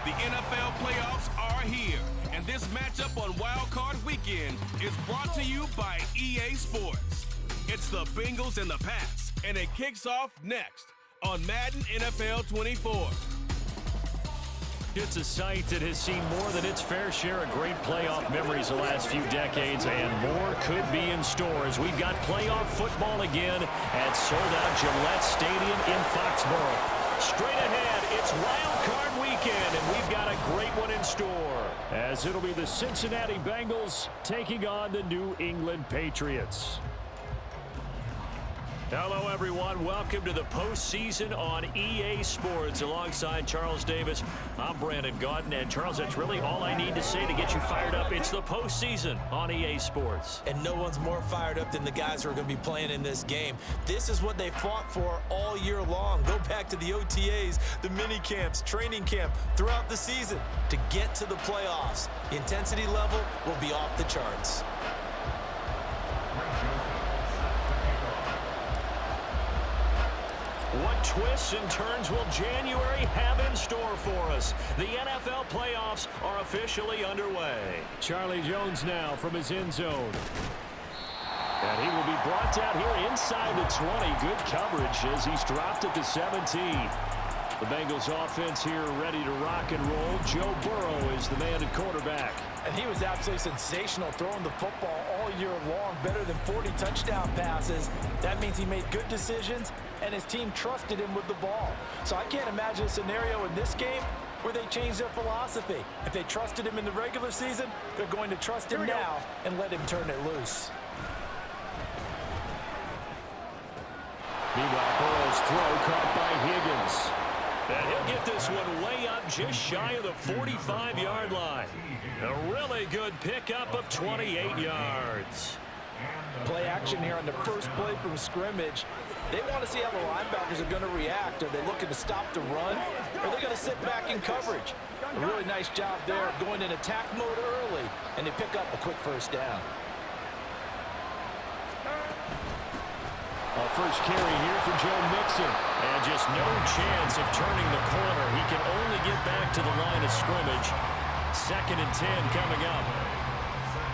The NFL playoffs are here, and this matchup on Wild Card Weekend is brought to you by EA Sports. It's the Bengals and the Pats, and it kicks off next on Madden NFL 24. It's a site that has seen more than its fair share of great playoff memories the last few decades, and more could be in store as we've got playoff football again at sold-out Gillette Stadium in Foxborough. Straight ahead, it's Wild Card Weekend, and we've got a great one in store, as it'll be the Cincinnati Bengals taking on the New England Patriots. Hello, everyone. Welcome to the postseason on EA Sports. Alongside Charles Davis, I'm Brandon Gaudin. And, Charles, that's really all I need to say to get you fired up. It's the postseason on EA Sports. And no one's more fired up than the guys who are going to be playing in this game. This is what they fought for all year long. Go back to the OTAs, the mini camps, training camp, throughout the season to get to the playoffs. The intensity level will be off the charts. What twists and turns will January have in store for us? The NFL playoffs are officially underway. Charlie Jones now from his end zone. And he will be brought down here inside the 20. Good coverage as he's dropped at the 17. The Bengals offense here ready to rock and roll. Joe Burrow is the man at quarterback. And he was absolutely sensational throwing the football all year long. Better than 40 touchdown passes. That means he made good decisions, and his team trusted him with the ball. So I can't imagine a scenario in this game where they change their philosophy. If they trusted him in the regular season, they're going to trust him now and let him turn it loose. Meanwhile, Burrow's throw caught by Higgins. And he'll get this one way up just shy of the 45-yard line. A really good pickup of 28 yards. Play action here on the first play from scrimmage. They want to see how the linebackers are going to react. Are they looking to stop the run? Or are they going to sit back in coverage? A really nice job there of going in attack mode early, and they pick up a quick first down. A first carry here for Joe Mixon. And just no chance of turning the corner. He can only get back to the line of scrimmage. 2nd and 10 coming up.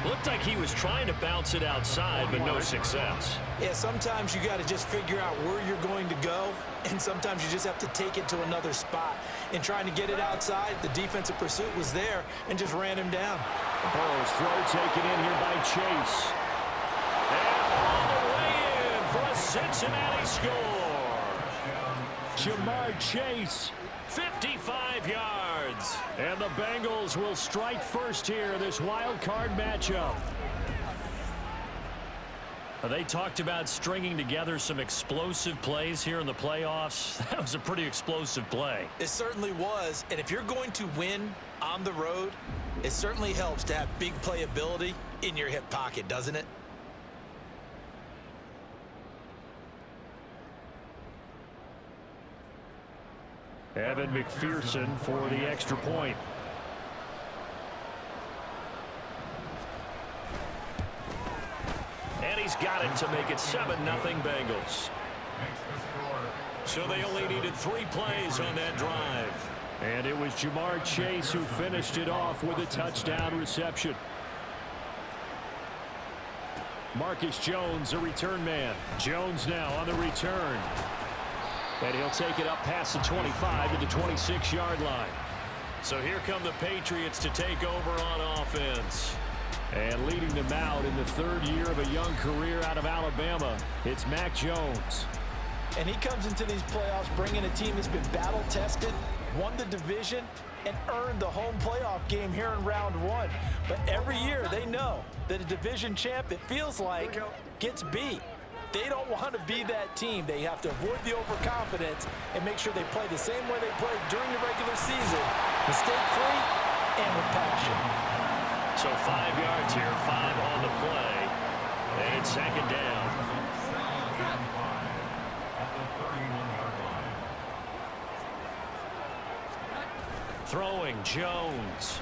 Looked like he was trying to bounce it outside, but no success. Yeah, sometimes you got to just figure out where you're going to go, and sometimes you just have to take it to another spot. In trying to get it outside, the defensive pursuit was there and just ran him down. Burrow's throw taken in here by Chase. And all the way in for a Cincinnati score. Jamar Chase, 55 yards. And the Bengals will strike first here, this wild card matchup. They talked about stringing together some explosive plays here in the playoffs. That was a pretty explosive play. It certainly was, and if you're going to win on the road, it certainly helps to have big playability in your hip pocket, doesn't it? Evan McPherson for the extra point. And he's got it to make it 7-0 Bengals. So they only needed 3 plays on that drive. And it was Jamar Chase who finished it off with a touchdown reception. Marcus Jones, a return man. Jones now on the return. And he'll take it up past the 25 to the 26-yard line. So here come the Patriots to take over on offense. And leading them out in the 3rd year of a young career out of Alabama, it's Mac Jones. And he comes into these playoffs bringing a team that's been battle-tested, won the division, and earned the home playoff game here in round 1. But every year they know that a division champ, it feels like, gets beat. They don't want to be that team. They have to avoid the overconfidence and make sure they play the same way they played during the regular season, mistake-free and with passion. So 5 yards here, 5 on the play, and it's 2nd down. Throwing Jones.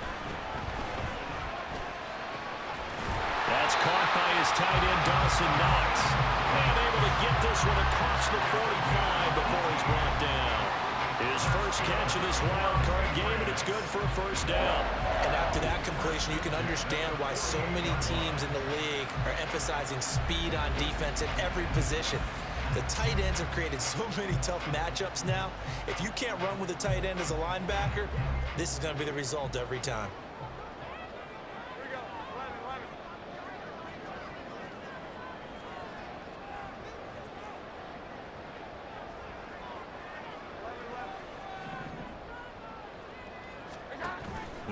That's caught by his tight end, Dawson Knox. And able to get this one across the 45 before he's brought down. His his first catch of this wild card game, and it's good for a first down. And after that completion, you can understand why so many teams in the league are emphasizing speed on defense at every position. The tight ends have created so many tough matchups now. If you can't run with a tight end as a linebacker, this is going to be the result every time.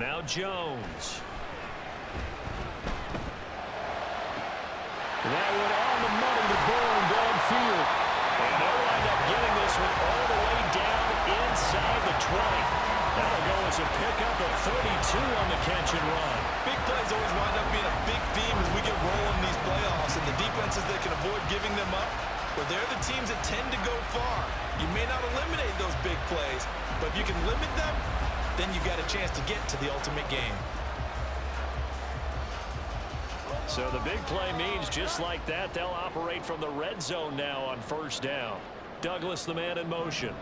Now Jones. That went on the money to Bourne downfield. And they'll wind up getting this one all the way down inside the 20. That'll go as a pickup of 32 on the catch and run. Big plays always wind up being a big theme as we get rolling in these playoffs. And the defenses that can avoid giving them up, well, they're the teams that tend to go far. You may not eliminate those big plays, but if you can limit them, then you've got a chance to get to the ultimate game. So the big play means just like that, they'll operate from the red zone now on first down. Douglas, the man in motion.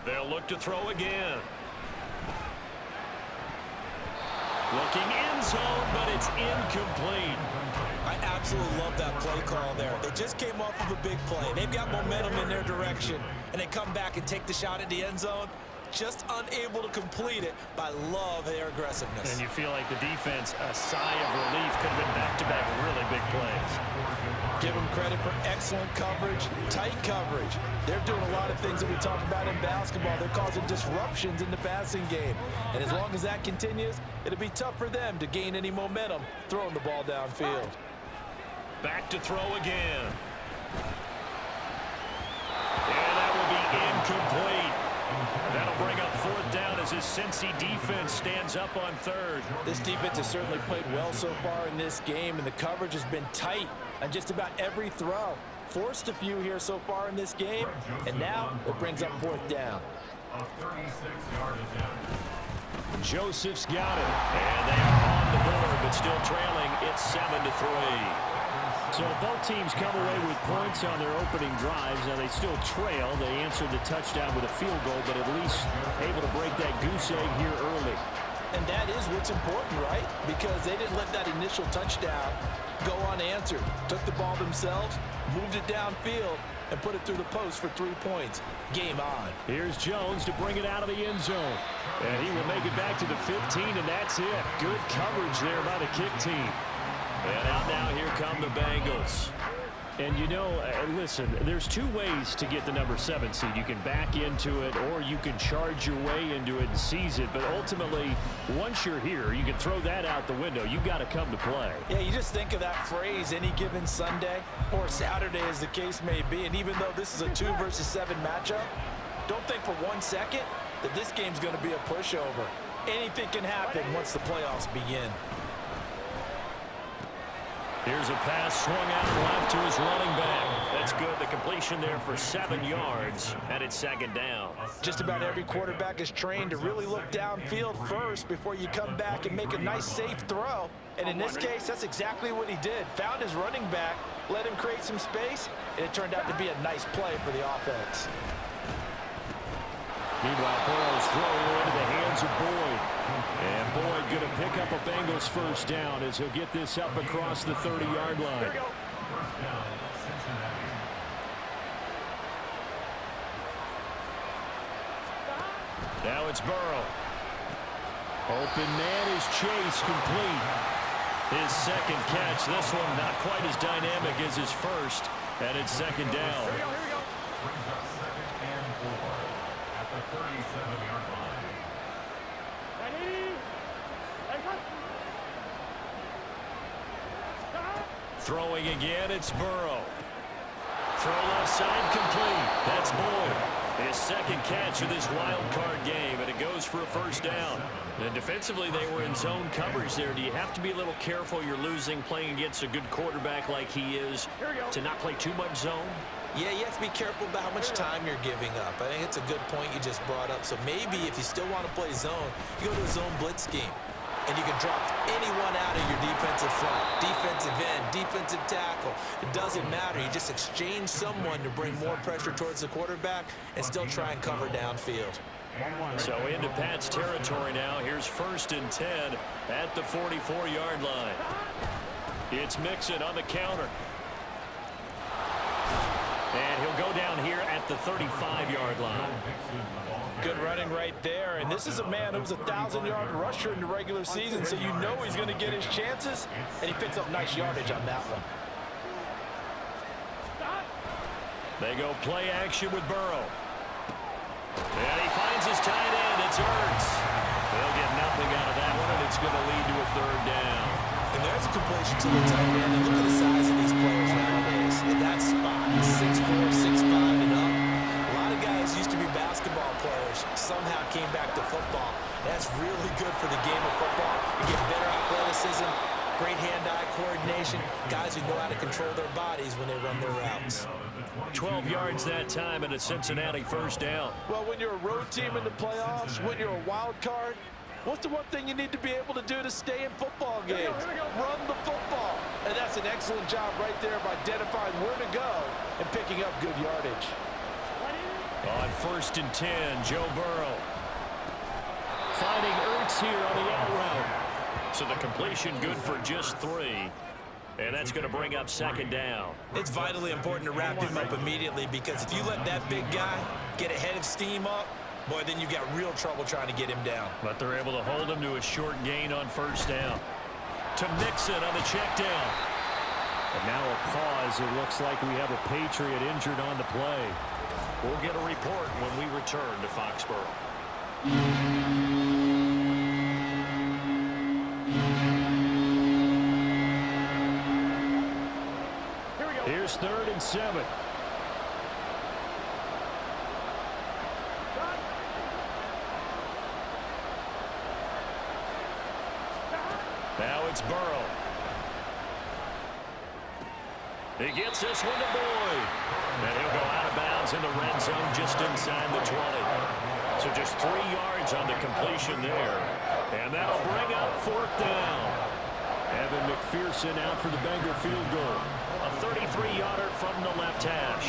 They'll look to throw again. Looking end zone, but it's incomplete. I absolutely love that play call there. They just came off of a big play. They've got momentum in their direction, and they come back and take the shot at the end zone. Just unable to complete it, but I love their aggressiveness. And you feel like the defense, a sigh of relief, could have been back-to-back really big plays. Give them credit for excellent coverage, tight coverage. They're doing a lot of things that we talk about in basketball. They're causing disruptions in the passing game. And as long as that continues, it'll be tough for them to gain any momentum throwing the ball downfield. Back to throw again. And that will be incomplete. That'll bring up fourth down as his Cincy defense stands up on third. This defense has certainly played well so far in this game, and the coverage has been tight on just about every throw. Forced a few here so far in this game, and now it brings up fourth down. Joseph's got it, and they are on the board, but still trailing. It's 7-3. So both teams come away with points on their opening drives. Now they still trail. They answered the touchdown with a field goal, but at least able to break that goose egg here early. And that is what's important, right? Because they didn't let that initial touchdown go unanswered. Took the ball themselves, moved it downfield, and put it through the post for 3 points. Game on. Here's Jones to bring it out of the end zone. And he will make it back to the 15, and that's it. Good coverage there by the kick team. And out now, here come the Bengals. And, you know, listen, there's two ways to get the number 7 seed. You can back into it, or you can charge your way into it and seize it. But ultimately, once you're here, you can throw that out the window. You've got to come to play. Yeah, you just think of that phrase, any given Sunday or Saturday as the case may be. And even though this is a 2 versus 7 matchup, don't think for 1 second that this game's going to be a pushover. Anything can happen once the playoffs begin. Here's a pass swung out left to his running back. That's good. The completion there for 7 yards, and it's second down. Just about every quarterback is trained to really look downfield first before you come back and make a nice, safe throw. And in this case, that's exactly what he did. Found his running back, let him create some space, and it turned out to be a nice play for the offense. Meanwhile, Burrow's throwing into the hands of Boyd. And Boyd going to pick up a Bengals first down as he'll get this up across the 30-yard line. Now it's Burrow. Open man is Chase, complete. His second catch. This one not quite as dynamic as his first. And it's second down. Throwing again, it's Burrow. Throw left side, complete. That's Boyd. His second catch of this wild card game, and it goes for a first down. And defensively, they were in zone coverage there. Do you have to be a little careful? You're losing playing against a good quarterback like he is to not play too much zone? Yeah, you have to be careful about how much time you're giving up. I think it's a good point you just brought up. So maybe if you still want to play zone, you go to a zone blitz scheme. And you can drop anyone out of your defensive front, defensive end, defensive tackle. It doesn't matter. You just exchange someone to bring more pressure towards the quarterback and still try and cover downfield. So into Pat's territory now. Here's 1st and 10 at the 44-yard line. It's Mixon on the counter. And he'll go down here at the 35-yard line. Good running right there, and this is a man who was a 1,000-yard rusher in the regular season, so you know he's going to get his chances, and he picks up nice yardage on that one. They go play action with Burrow. And he finds his tight end. It's Ertz. They'll get nothing out of that one, and it's going to lead to a 3rd down. And there's a completion to the tight end, and look at the size of these players nowadays. In that spot, 6'4", 6'5", and up. Used to be basketball players, somehow came back to football. That's really good for the game of football. You get better athleticism, great hand-eye coordination, guys who know how to control their bodies when they run their routes. 12 yards that time and a Cincinnati 1st down. Well, when you're a road team in the playoffs, when you're a wild card, what's the one thing you need to be able to do to stay in football games? Run the football. And that's an excellent job right there of identifying where to go and picking up good yardage. On 1st and 10, Joe Burrow. Finding Ertz here on the out route. So the completion good for just 3. And that's going to bring up 2nd down. It's vitally important to wrap him up immediately, because if you let that big guy get a head of steam up, boy, then you've got real trouble trying to get him down. But they're able to hold him to a short gain on 1st down. To Mixon on the check down. And now a pause. It looks like we have a Patriot injured on the play. We'll get a report when we return to Foxborough. Here's 3rd and 7. Now it's Burrow. He gets this one to Boyd. And he'll go out of bounds in the red zone just inside the 20. So just 3 yards on the completion there. And that'll bring up 4th down. Evan McPherson out for the Bengal field goal. A 33-yarder from the left hash.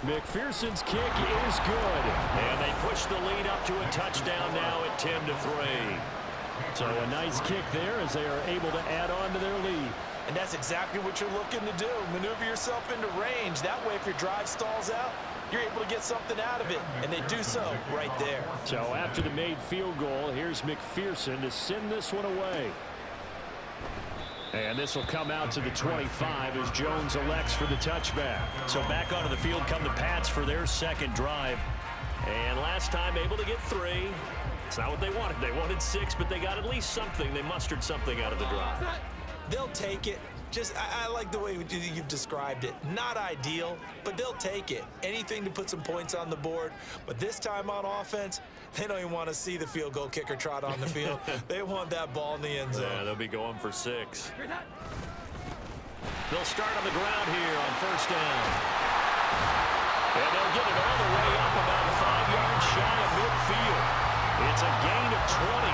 McPherson's kick is good. And they push the lead up to a touchdown now at 10-3. So a nice kick there as they are able to add on to their lead. And that's exactly what you're looking to do. Maneuver yourself into range. That way, if your drive stalls out, you're able to get something out of it. And they do so right there. So after the made field goal, here's McPherson to send this one away. And this will come out to the 25 as Jones elects for the touchback. So back onto the field come the Pats for their 2nd drive. And last time able to get 3. It's not what they wanted. They wanted 6, but they got at least something. They mustered something out of the drive. They'll take it. I like the way you've described it. Not ideal, but they'll take it. Anything to put some points on the board. But this time on offense, they don't even want to see the field goal kicker trot on the field. They want that ball in the end zone. Yeah, they'll be going for 6. They'll start on the ground here on 1st down. And they'll get it all the way up about 5 yards shy of midfield. It's a gain of 20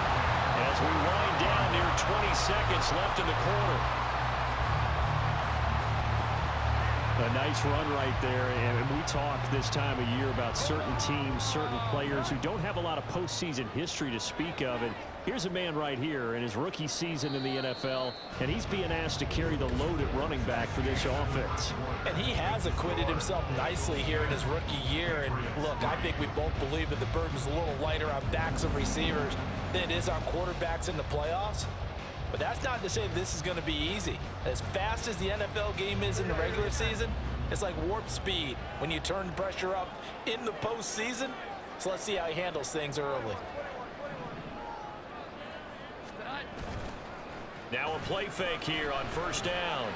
as we wind down near 20 seconds left in the quarter. A nice run right there, and we talk this time of year about certain teams, certain players who don't have a lot of postseason history to speak of. And here's a man right here in his rookie season in the NFL, and he's being asked to carry the load at running back for this offense. And he has acquitted himself nicely here in his rookie year. And look, I think we both believe that the burden's a little lighter on backs and receivers than it is on quarterbacks in the playoffs. But that's not to say that this is going to be easy. As fast as the NFL game is in the regular season, it's like warp speed when you turn the pressure up in the postseason. So let's see how he handles things early. Now a play fake here on 1st down.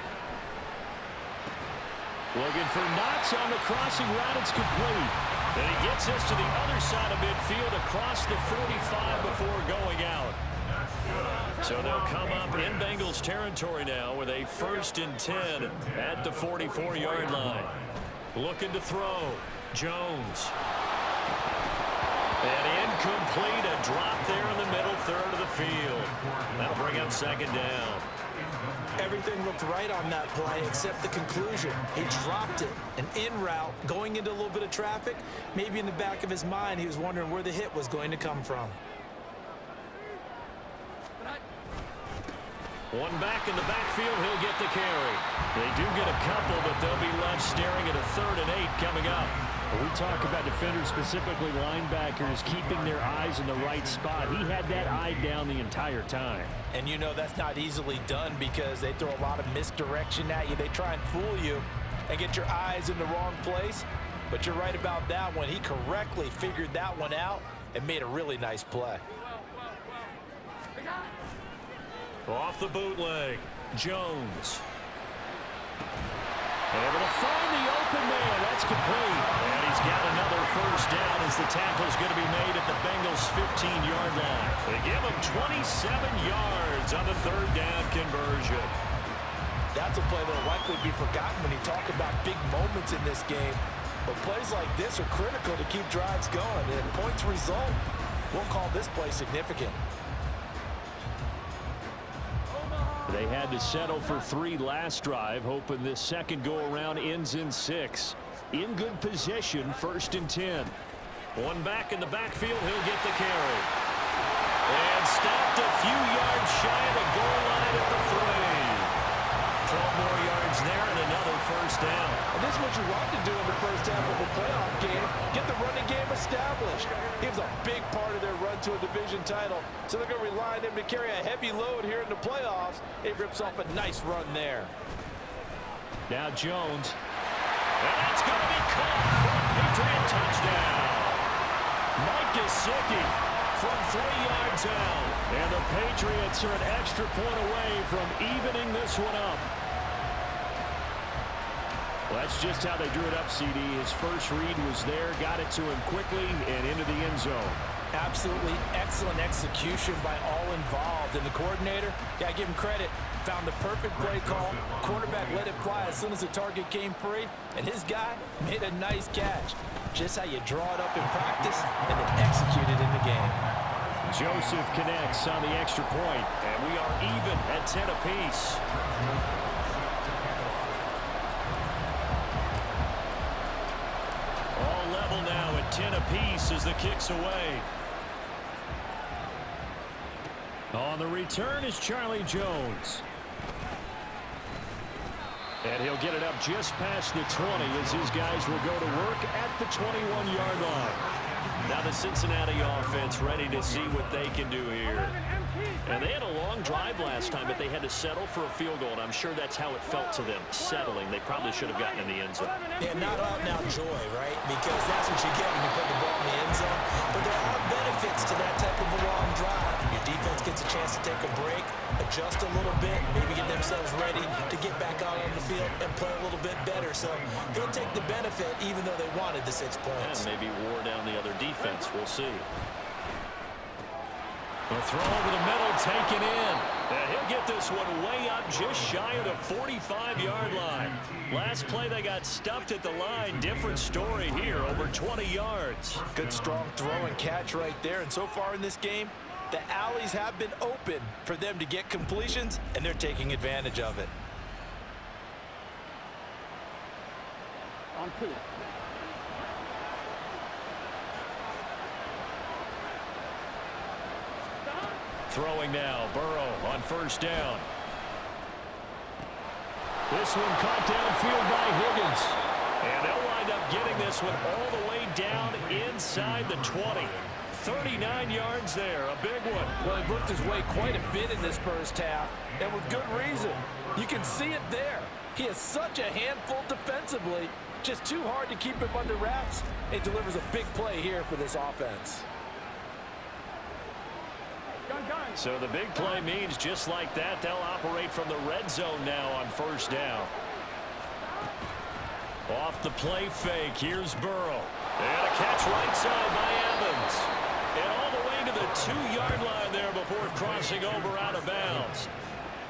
Looking for Knox on the crossing route. It's complete. And he gets this to the other side of midfield across the 45 before going out. So they'll come up in Bengals territory now with a 1st and 10 at the 44-yard line. Looking to throw. Jones. And incomplete. A drop there in the middle third of the field. That'll bring up 2nd down. Everything looked right on that play except the conclusion. He dropped it. An in route, going into a little bit of traffic. Maybe in the back of his mind, he was wondering where the hit was going to come from. One back in the backfield, he'll get the carry. They do get a couple, but they'll be left staring at a 3rd and 8 coming up. When we talk about defenders, specifically linebackers, keeping their eyes in the right spot. He had that eye down the entire time. And you know that's not easily done because they throw a lot of misdirection at you. They try and fool you and get your eyes in the wrong place. But you're right about that one. He correctly figured that one out and made a really nice play. Off the bootleg, Jones. Able to find the open man. That's complete. And he's got another 1st down as the tackle's going to be made at the Bengals' 15-yard line. They give him 27 yards on the 3rd down conversion. That's a play that will likely be forgotten when you talk about big moments in this game. But plays like this are critical to keep drives going. And if points result, we'll call this play significant. They had to settle for 3 last drive, hoping this second go-around ends in 6. In good position, 1st and 10. One back in the backfield, he'll get the carry. And stopped a few yards shy of the goal line at the 3. 12 more yards there and another 1st down. And this is what you want to do in the first half of a playoff game. Get the running game established. He was a big part of their run to a division title. So they're going to rely on him to carry a heavy load here in the playoffs. He rips off a nice run there. Now Jones. And that's going to be caught for a Patriot touchdown. Mike Gesicki from 3 yards out. And the Patriots are an extra point away from evening this one up. Well, that's just how they drew it up, CD. His first read was there, got it to him quickly and into the end zone. Absolutely excellent execution by all involved. And the coordinator, yeah, give him credit, found the perfect play call. Quarterback let it fly as soon as the target came free. And his guy made a nice catch. Just how you draw it up in practice and then execute it in the game. Joseph connects on the extra point, and we are even at 10 apiece. All level now at 10 apiece as the kick's away. On the return is Charlie Jones. And he'll get it up just past the 20 as his guys will go to work at the 21-yard line. Now the Cincinnati offense ready to see what they can do here. And they had a long drive last time, but they had to settle for a field goal, and I'm sure that's how it felt to them, settling. They probably should have gotten in the end zone. Yeah, not out now joy, right? Because that's what you get when you put the ball in the end zone. But there are benefits to that type of a long drive. Your defense gets a chance to take a break, adjust a little bit, maybe get themselves ready to get back out on the field and play a little bit better. So he'll take the benefit even though they wanted the 6 points. And maybe wore down the other defense. We'll see. A throw over the middle, taken in. And he'll get this one way up just shy of the 45-yard line. Last play, they got stuffed at the line. Different story here, over 20 yards. Good strong throw and catch right there. And so far in this game, the alleys have been open for them to get completions, and they're taking advantage of it. On 2. Throwing now, Burrow on first down. This one caught downfield by Higgins. And they'll wind up getting this one all the way down inside the 20. 39 yards there, a big one. Well, he worked his way quite a bit in this first half, and with good reason. You can see it there. He has such a handful defensively, just too hard to keep him under wraps. It delivers a big play here for this offense. So the big play means just like that, they'll operate from the red zone now on first down. Off the play fake, here's Burrow. And a catch right side by Evans. And all the way to the 2-yard line there before crossing over out of bounds.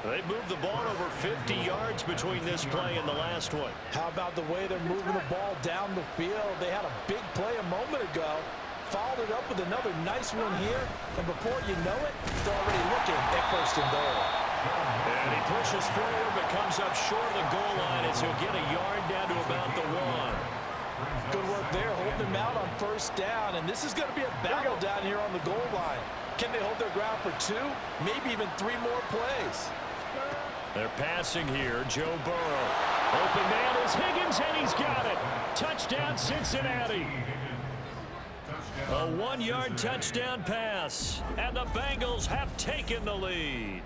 They moved the ball over 50 yards between this play and the last one. How about the way they're moving the ball down the field? They had a big play a moment ago. Followed it up with another nice one here. And before you know it, they're already looking at first and goal. And he pushes forward but comes up short of the goal line as he'll get a yard down to about the 1. Good work there, holding them out on first down. And this is going to be a battle down here on the goal line. Can they hold their ground for 2, maybe even 3 more plays? They're passing here. Joe Burrow. Open man is Higgins, and he's got it. Touchdown, Cincinnati. A 1-yard touchdown pass, and the Bengals have taken the lead.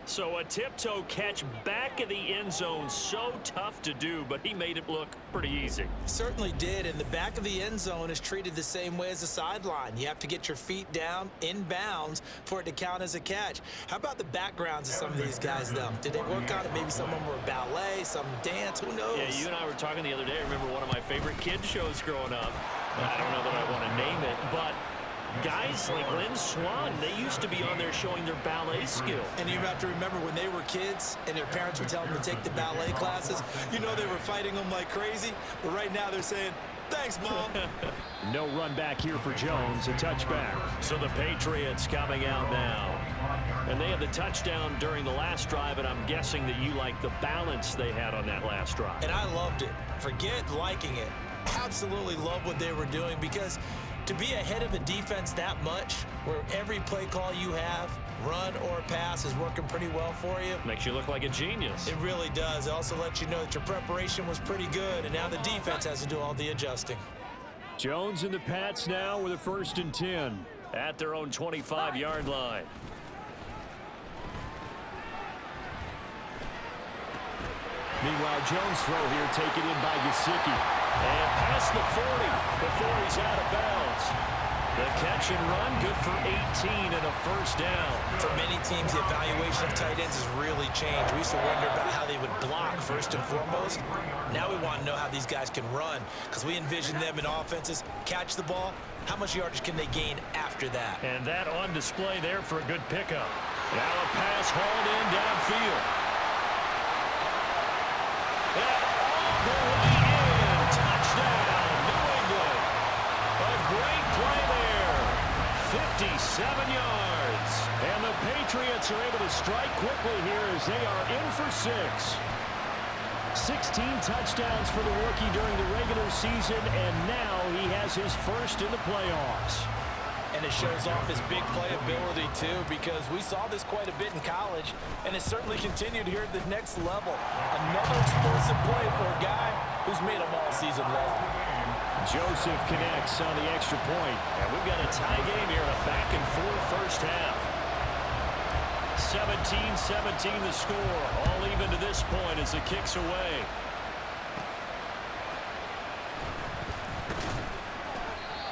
So a tiptoe catch back in the end zone, so tough to do, but he made it look pretty easy. Certainly did, and the back of the end zone is treated the same way as the sideline. You have to get your feet down in bounds for it to count as a catch. How about the backgrounds of some of these guys, though? Did they work on it? Maybe some of them were ballet, some dance, who knows? Yeah, you and I were talking the other day. I remember one of my favorite kids shows growing up. I don't know that I want to name it, but guys like Lynn Swan, they used to be on there showing their ballet skill. And you have to remember when they were kids and their parents would tell them to take the ballet classes, you know they were fighting them like crazy. But right now they're saying, thanks, Mom. No run back here for Jones, a touchback. So the Patriots coming out now. And they had the touchdown during the last drive, and I'm guessing that you like the balance they had on that last drive. And I loved it. Forget liking it. Absolutely love what they were doing, because to be ahead of a defense that much, where every play call you have, run or pass, is working pretty well for you. Makes you look like a genius. It really does. It also lets you know that your preparation was pretty good, and now the defense has to do all the adjusting. Jones and the Pats now with a 1st and 10. At their own 25-yard line. Meanwhile, Jones' throw here taken in by Gesicki. And past the 40 before he's out of bounds. The catch and run, good for 18 and a first down. For many teams, the evaluation of tight ends has really changed. We used to wonder about how they would block first and foremost. Now we want to know how these guys can run, because we envision them in offenses catch the ball. How much yardage can they gain after that? And that on display there for a good pickup. Now a pass hauled in downfield. And all the way in. Touchdown, New England. A great play there. 57 yards. And the Patriots are able to strike quickly here as they are in for 6. 16 touchdowns for the rookie during the regular season, and now he has his first in the playoffs. And it shows off his big playability, too, because we saw this quite a bit in college, and it certainly continued here at the next level. Another explosive play for a guy who's made them all season long. Joseph connects on the extra point. And we've got a tie game here, a back-and-forth first half. 17-17 the score, all even to this point as the kick's away.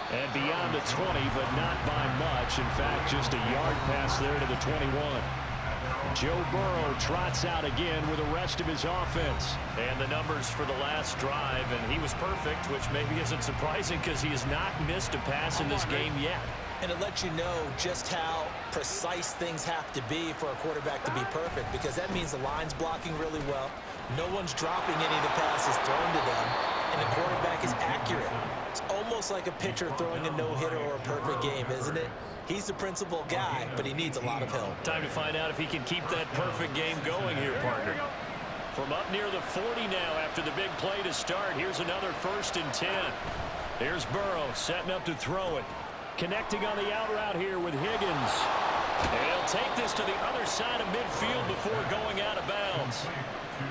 And beyond the 20, but not by much. In fact, just a yard pass there to the 21. Joe Burrow trots out again with the rest of his offense. And the numbers for the last drive, and he was perfect, which maybe isn't surprising because he has not missed a pass in this game yet. And it lets you know just how precise things have to be for a quarterback to be perfect, because that means the line's blocking really well. No one's dropping any of the passes thrown to them, and the quarterback is accurate. It's almost like a pitcher throwing a no-hitter or a perfect game, isn't it? He's the principal guy, but he needs a lot of help. Time to find out if he can keep that perfect game going here, partner. From up near the 40 now after the big play to start, here's another 1st and 10. Here's Burrow setting up to throw it. Connecting on the out route here with Higgins. And he'll take this to the other side of midfield before going out of bounds.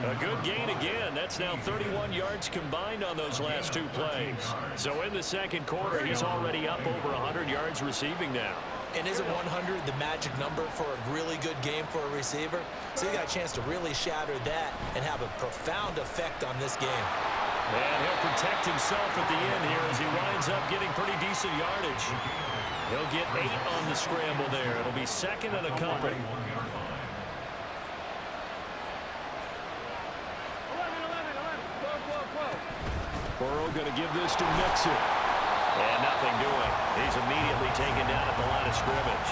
A good gain again. That's now 31 yards combined on those last 2 plays. So in the second quarter, he's already up over 100 yards receiving now. And isn't 100 the magic number for a really good game for a receiver? So he got a chance to really shatter that and have a profound effect on this game. And he'll protect himself at the end here as he winds up getting pretty decent yardage. He'll get 8 on the scramble there. It'll be 2nd and a couple. Burrow going to give this to Mixon. And nothing doing. He's immediately taken down at the line of scrimmage.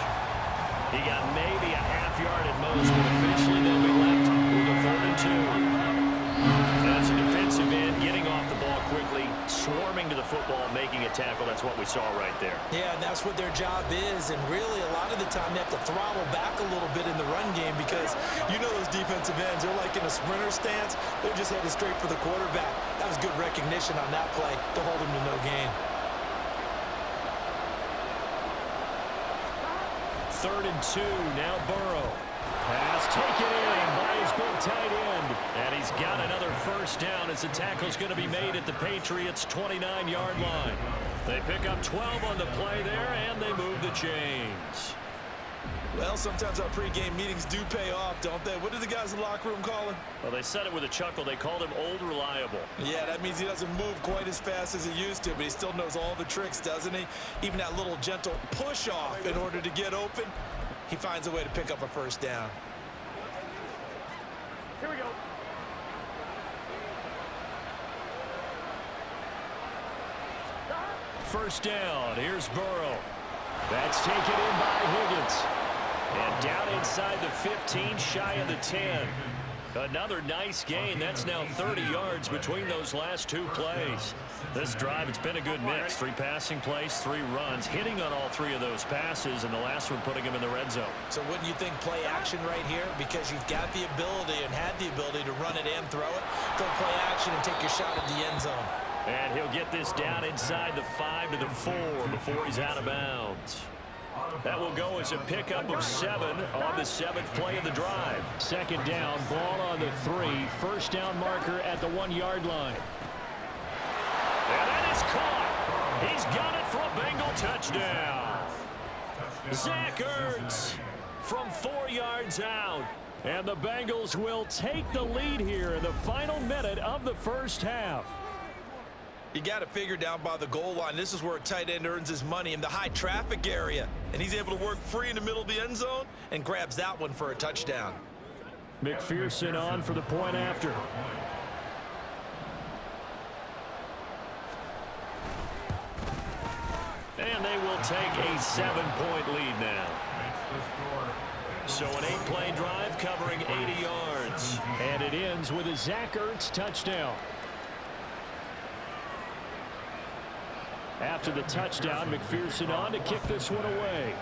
He got maybe a half yard at most, but officially they'll be left with a 3rd and 2. As a defensive end, getting off the ball quickly, swarming to the football, making a tackle. That's what we saw right there. Yeah, and that's what their job is. And really, a lot of the time, they have to throttle back a little bit in the run game because you know those defensive ends, they're like in a sprinter stance. They're just headed straight for the quarterback. That was good recognition on that play to hold him to no gain. 3rd and 2, now Burrow. Pass taken in by his big tight end. And he's got another 1st down as the tackle's going to be made at the Patriots' 29-yard line. They pick up 12 on the play there, and they move the chains. Well, sometimes our pregame meetings do pay off, don't they? What do the guys in the locker room call him? Well, they said it with a chuckle. They called him Old Reliable. Yeah, that means he doesn't move quite as fast as he used to, but he still knows all the tricks, doesn't he? Even that little gentle push-off in order to get open. He finds a way to pick up a 1st down. Here we go. First down. Here's Burrow. That's taken in by Higgins. And down inside the 15, shy of the 10. Another nice gain. That's now 30 yards between those last 2 plays. This drive, it's been a good mix. 3 passing plays, 3 runs, hitting on all 3 of those passes, and the last one putting him in the red zone. So wouldn't you think play action right here? Because you've got the ability and had the ability to run it and throw it. Go play action and take your shot at the end zone. And he'll get this down inside the 5 to the 4 before he's out of bounds. That will go as a pickup of 7 on the 7th play of the drive. 2nd down, ball on the 3. 1st down marker at the 1-yard line. And that is caught. He's got it for a Bengal touchdown. Zach Ertz from 4 yards out. And the Bengals will take the lead here in the final minute of the 1st half. You got to figure down by the goal line. This is where a tight end earns his money, in the high traffic area. And he's able to work free in the middle of the end zone and grabs that one for a touchdown. McPherson on for the point after. And they will take a 7-point lead now. So an 8-play drive covering 80 yards. And it ends with a Zach Ertz touchdown. After the touchdown, McPherson on to kick this one away.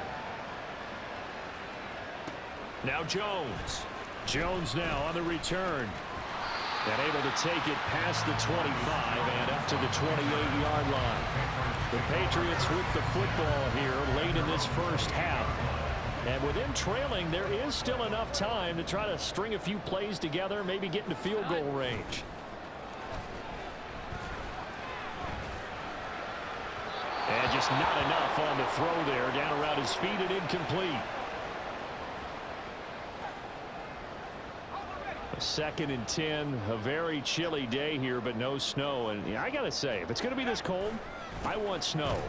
Now Jones. Jones now on the return. And able to take it past the 25 and up to the 28-yard line. The Patriots with the football here late in this 1st half. And with them trailing, there is still enough time to try to string a few plays together, maybe get into field goal range. And just not enough on the throw there, down around his feet and incomplete. A 2nd and 10, a very chilly day here, but no snow. And I got to say, if it's going to be this cold, I want snow.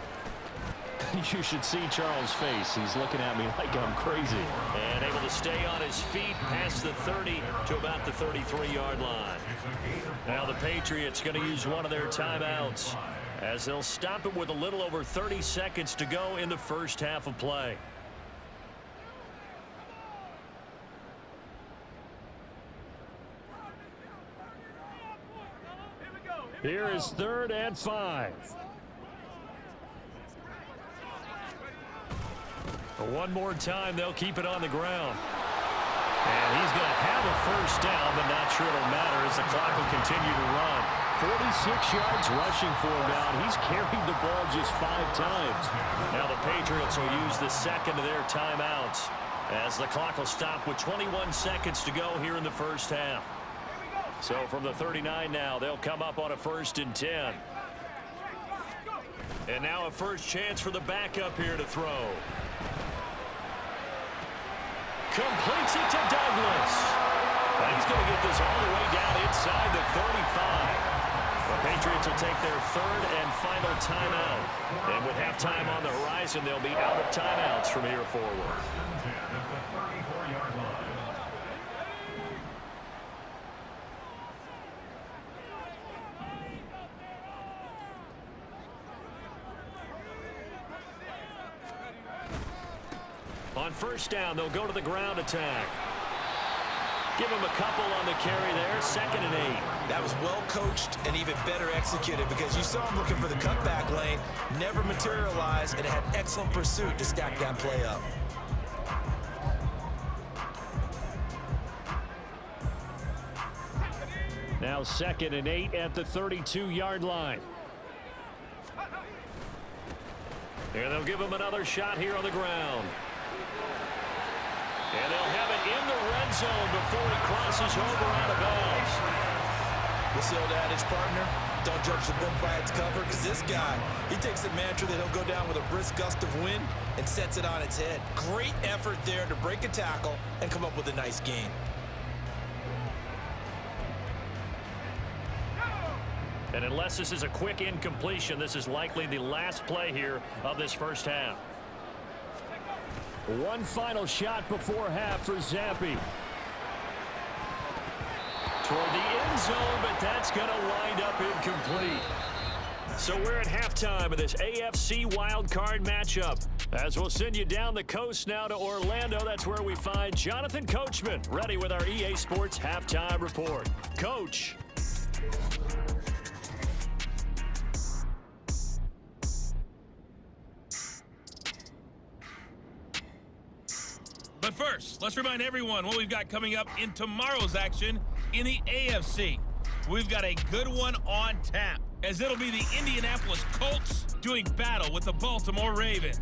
You should see Charles' face. He's looking at me like I'm crazy. And able to stay on his feet past the 30 to about the 33-yard line. Now the Patriots going to use one of their timeouts, as they'll stop it with a little over 30 seconds to go in the 1st half of play. Here is 3rd and 5. One more time, they'll keep it on the ground. And he's going to have a 1st down, but not sure it'll matter as the clock will continue to run. 46 yards rushing for him now. He's carried the ball just 5 times. Now the Patriots will use the 2nd of their timeouts, as the clock will stop with 21 seconds to go here in the 1st half. So from the 39 now, they'll come up on a 1st and 10. And now a first chance for the backup here to throw. Completes it to Douglas. And he's going to get this all the way down inside the 35. The Patriots will take their 3rd and final timeout. And with halftime on the horizon, they'll be out of timeouts from here forward. On first down, they'll go to the ground attack. Give him a couple on the carry there, 2nd and 8. That was well coached and even better executed because you saw him looking for the cutback lane, never materialized, and had excellent pursuit to stack that play up. Now 2nd and 8 at the 32-yard line. And they'll give him another shot here on the ground. And they'll have it in the red zone before he crosses over out of bounds. What's the old adage, partner? Don't judge the book by its cover, because this guy, he takes the mantra that he'll go down with a brisk gust of wind and sets it on its head. Great effort there to break a tackle and come up with a nice gain. And unless this is a quick incompletion, this is likely the last play here of this first half. One final shot before half for Zampi. Toward the end zone, but that's going to wind up incomplete. So we're at halftime of this AFC wildcard matchup. As we'll send you down the coast now to Orlando, that's where we find Jonathan Coachman, ready with our EA Sports Halftime Report. Coach. But first, let's remind everyone what we've got coming up in tomorrow's action in the AFC. We've got a good one on tap, as it'll be the Indianapolis Colts doing battle with the Baltimore Ravens.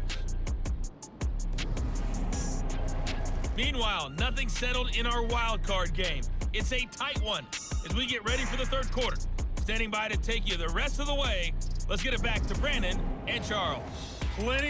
Meanwhile, nothing settled in our wild card game. It's a tight one as we get ready for the third quarter. Standing by to take you the rest of the way, let's get it back to Brandon and Charles. Plenty